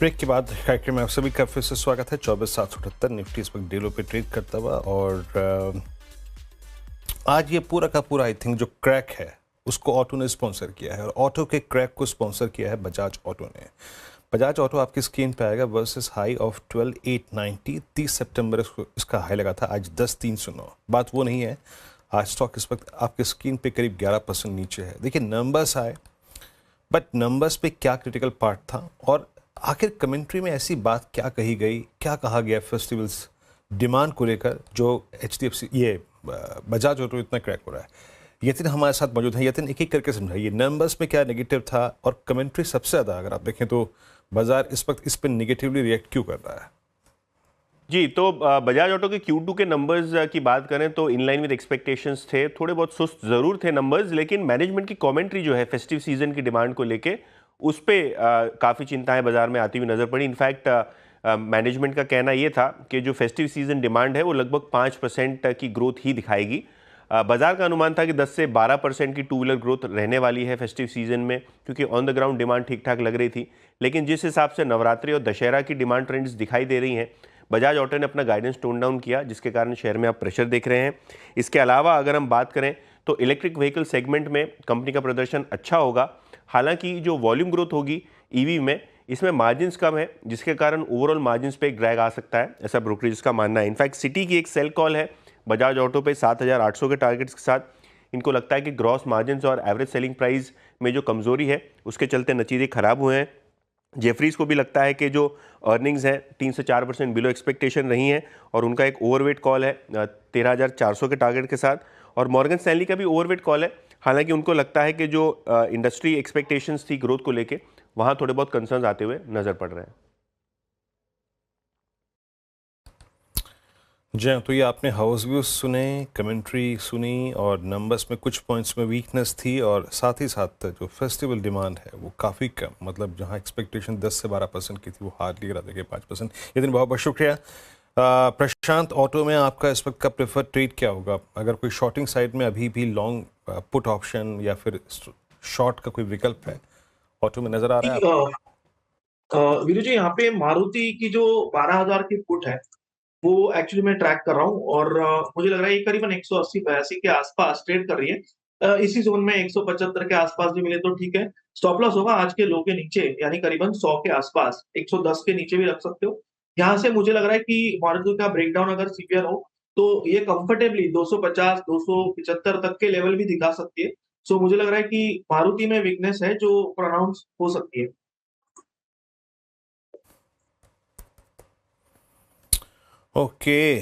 Break के बाद कार्यक्रम में आप सभी का फिर से स्वागत है। 24,778 निफ्टी इस वक्त डेलो पे ट्रेड करता हुआ और आज ये पूरा का पूरा आई थिंक जो क्रैक है उसको ऑटो ने स्पॉन्सर किया है और ऑटो के क्रैक को स्पॉन्सर किया है बजाज ऑटो ने। बजाज ऑटो आपकी स्क्रीन पे आएगा वर्सेस हाई ऑफ 12,890। 30 सितंबर इसका हाई लगा था, आज 10,309। बात वो नहीं है, आज स्टॉक इस वक्त आपकी स्क्रीन पे करीब 11% नीचे है। देखिए नंबर्स आए बट नंबर्स पे क्या क्रिटिकल पार्ट था और आखिर कमेंट्री में ऐसी बात क्या कही गई, क्या कहा गया फेस्टिवल्स डिमांड को लेकर जो HDFC ये बजाज ऑटो इतना क्रैक हो रहा है। यतिन हमारे साथ मौजूद है। यतिन, एक एक करके समझाइए नंबर्स में क्या नेगेटिव था और कमेंट्री सबसे ज़्यादा अगर आप देखें तो बाजार इस वक्त इस पर नेगेटिवली रिएक्ट क्यों कर रहा है? जी, तो बजाज ऑटो के Q2 के नंबर्स की बात करें तो इन लाइन विद एक्सपेक्टेशंस थे। थोड़े बहुत सुस्त ज़रूर थे नंबर्स, लेकिन मैनेजमेंट की कमेंट्री जो है फेस्टिव सीजन की डिमांड को लेके उस पर काफ़ी चिंताएं बाजार में आती हुई नज़र पड़ी। इनफैक्ट मैनेजमेंट का कहना ये था कि जो फेस्टिव सीजन डिमांड है वो लगभग 5% की ग्रोथ ही दिखाएगी। बाजार का अनुमान था कि 10 से 12% की टू व्हीलर ग्रोथ रहने वाली है फेस्टिव सीजन में, क्योंकि ऑन द ग्राउंड डिमांड ठीक ठाक लग रही थी। लेकिन जिस हिसाब से नवरात्रि और दशहरा की डिमांड ट्रेंड्स दिखाई दे रही हैं, बजाज ऑटो ने अपना गाइडेंस टोन डाउन किया, जिसके कारण शेयर में आप प्रेशर देख रहे हैं। इसके अलावा अगर हम बात करें तो इलेक्ट्रिक व्हीकल सेगमेंट में कंपनी का प्रदर्शन अच्छा होगा। हालांकि जो वॉल्यूम ग्रोथ होगी ईवी में, इसमें मार्जिन्स कम है, जिसके कारण ओवरऑल मार्जिन्स पे एक ड्रैग आ सकता है, ऐसा ब्रोकरेज का मानना है। इनफैक्ट सिटी की एक सेल कॉल है बजाज ऑटो पे 7,800 के टारगेट्स के साथ। इनको लगता है कि ग्रॉस मार्जिन्स और एवरेज सेलिंग प्राइस में जो कमजोरी है उसके चलते नतीजे खराब हुए हैं। जेफरीज को भी लगता है कि जो अर्निंग्स हैं 3 से 4% बिलो एक्सपेक्टेशन रही हैं और उनका एक ओवरवेट कॉल है 13,400 के टारगेट के साथ। और मॉर्गन स्टैनली का भी ओवरवेट कॉल है। हालांकि उनको लगता है कि जो इंडस्ट्री एक्सपेक्टेशंस थी ग्रोथ को लेके, वहाँ थोड़े बहुत कंसर्न्स आते हुए नजर पड़ रहे हैं। जी, तो ये आपने हाउस व्यूज सुने, कमेंट्री सुनी और नंबर्स में कुछ पॉइंट्स में वीकनेस थी और साथ ही साथ जो फेस्टिवल डिमांड है वो काफ़ी कम, मतलब जहां एक्सपेक्टेशन 10 से 12% की थी वो हार्डली गिरा देंगे 5%। ये दिन बहुत बहुत शुक्रिया। प्रशांत, ऑटो में आपका इस वक्त का प्रेफर ट्रेड क्या होगा? अगर कोई शॉर्टिंग साइड में अभी भी लॉन्ग पुट ऑप्शन या फिर शॉर्ट का कोई विकल्प है ऑटो में नजर आ रहा है आपको? वीरू जी, यहाँ पे मारुति की जो 12,000 की पुट है वो एक्चुअली मैं ट्रैक कर रहा हूँ और मुझे लग रहा है ये करीबन 180-82 के आसपास ट्रेड कर रही है। इसी जोन में 175 के आसपास भी मिले तो ठीक है। स्टॉप लॉस होगा आज के लो के नीचे, यानी करीबन 100 के आसपास, 110 के नीचे भी रख सकते हो। यहाँ से मुझे लग रहा है कि मारुति का ब्रेकडाउन अगर सीवियर हो तो ये कंफर्टेबली 250, 275 तक के लेवल भी दिखा सकती है। सो मुझे लग रहा है कि मारुति में वीकनेस है जो प्रोनाउंस हो सकती है। ओके,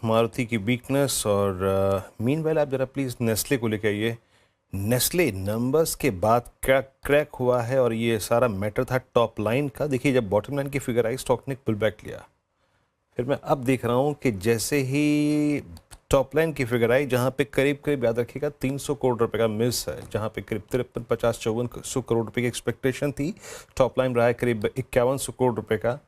मारुति की वीकनेस। और मीनवाइल आप जरा प्लीज़ नेस्ले को लेकर आइए। नेस्ले नंबर्स के बाद क्रैक हुआ है और ये सारा मैटर था टॉप लाइन का। देखिए जब बॉटम लाइन की फिगर आई स्टॉक ने पुल बैक लिया, फिर मैं अब देख रहा हूँ कि जैसे ही टॉप लाइन की फिगर आई जहाँ पे करीब करीब याद रखिएगा 300 करोड़ रुपए का मिस है, जहाँ पे करीब 53, 50, 5400 करोड़ रुपए की एक्सपेक्टेशन थी, टॉप लाइन रहा है करीब 5100 करोड़ रुपए का।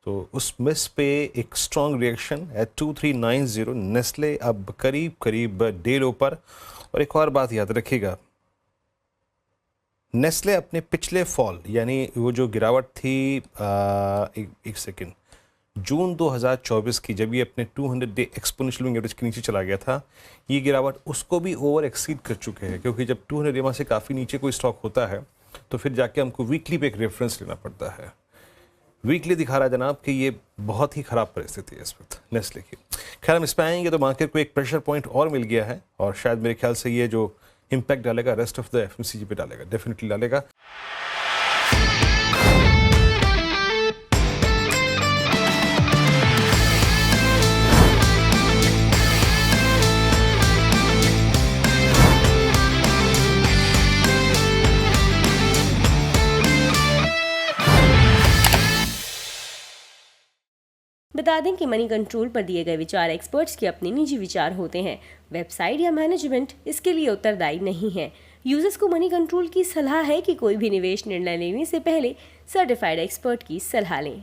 तो उस मिस पे एक स्ट्रॉन्ग रिएक्शन एट 2390। नेस्ले अब करीब करीब डे लो पर। और एक और बात याद रखिएगा, नेस्ले अपने पिछले फॉल यानी वो जो गिरावट थी एक सेकेंड, जून 2024 की, जब ये अपने 200 डे एक्सपोनेंशियल मूविंग एवरेज के नीचे चला गया था, ये गिरावट उसको भी ओवर एक्सीड कर चुके हैं। क्योंकि जब 200 डे से काफ़ी नीचे कोई स्टॉक होता है तो फिर जाके हमको वीकली पे एक रेफरेंस लेना पड़ता है। वीकली दिखा रहा है जनाब कि ये बहुत ही ख़राब परिस्थिति है इस वक्त नेस्ले की। खैर हम इस पर आएंगे तो मार्केट को एक प्रेशर पॉइंट और मिल गया है और शायद मेरे ख्याल से ये जो इम्पैक्ट डालेगा रेस्ट ऑफ द FMCG पे डालेगा, डेफिनेटली डालेगा। बता दें कि मनी कंट्रोल पर दिए गए विचार एक्सपर्ट्स के अपने निजी विचार होते हैं। वेबसाइट या मैनेजमेंट इसके लिए उत्तरदायी नहीं है। यूजर्स को मनी कंट्रोल की सलाह है कि कोई भी निवेश निर्णय लेने से पहले सर्टिफाइड एक्सपर्ट की सलाह लें।